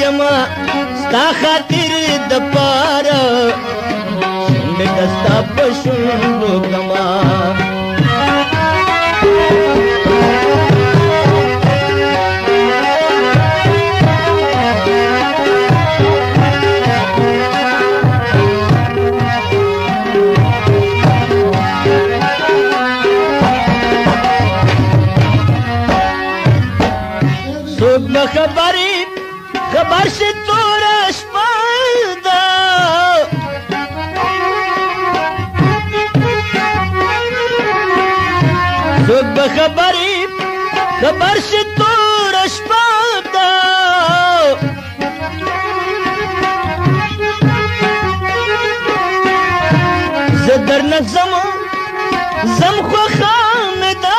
یما ستا خاطر د پاره شونډې د ستا په شونډو کما خبر شي توره شپه ده څوک به خبر شي توره شپه ده زه درنه ځم خوښه مې ده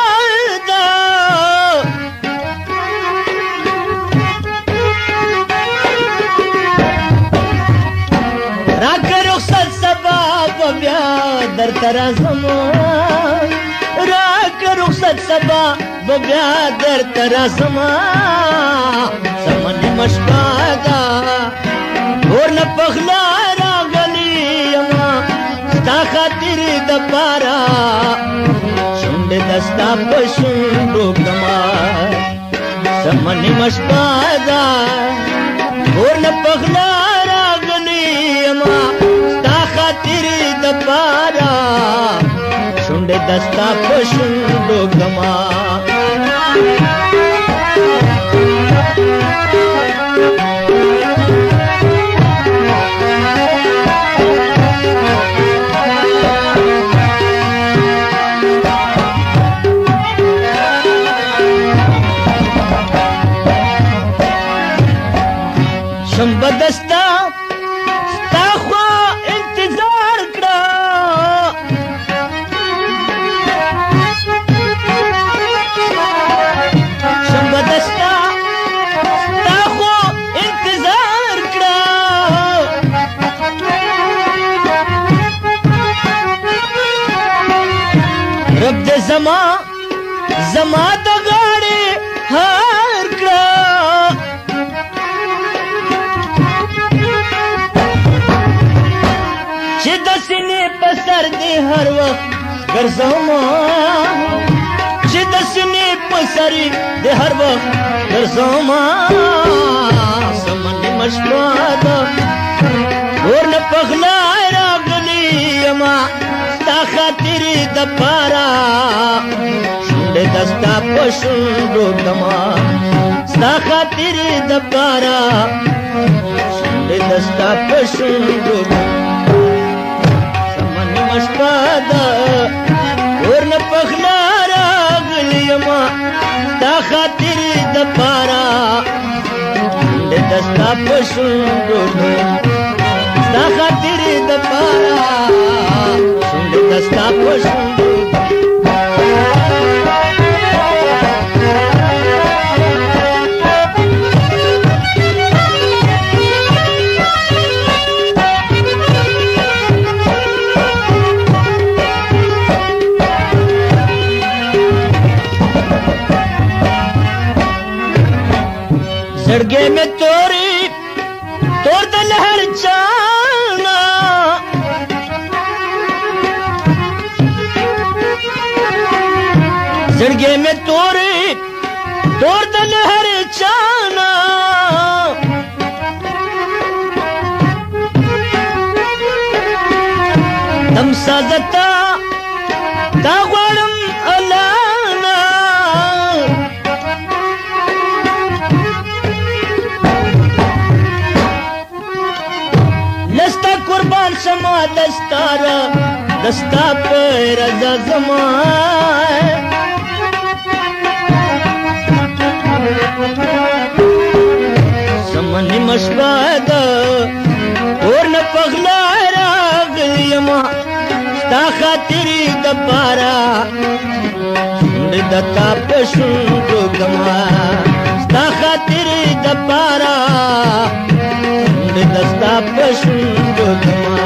بیا در ترازم راک رخصت سبا بیا در ترازم سمن مشکادا اور نه پخلا راغلی یما ستا خاطر د پارا شونډې دستا په شونډو کما سمن مشکادا اور نه پخلا راغلی یما تیری د پارا شونډې دستا په شونډو کما شمبه دستا رب دې زما د غاړې هار کړه چې د سینې په سر دې هر وخت ګرځوما چې د سینې په سر دې هر وخت ګرځوما سمنې مشکوا ده اور نه پخلا راغلی یما ستا خاطر د پارا شونډې دستا په شونډو کما ستا خاطر د پارا شونډې دستا په شونډو سمنې مشکوا ده اور نه پخلا راغلی یما ستا خاطر د پارا شونډې دستا په شونډو ستا خاطر د پارا شونډې دستا په شونډو زړګې مې تور د لهر چانا زړګې مې تور د لهر چانا دم سازتا تا غواړم الانا لستا قربان شما دستا پر رضا زما سمنې مشکوا ده اور نه پخلا راغلی یما ستا خاطر د پارا شونډې دستا په شونډو کما ستا خاطر د پارا شونډې دستا په شونډو کما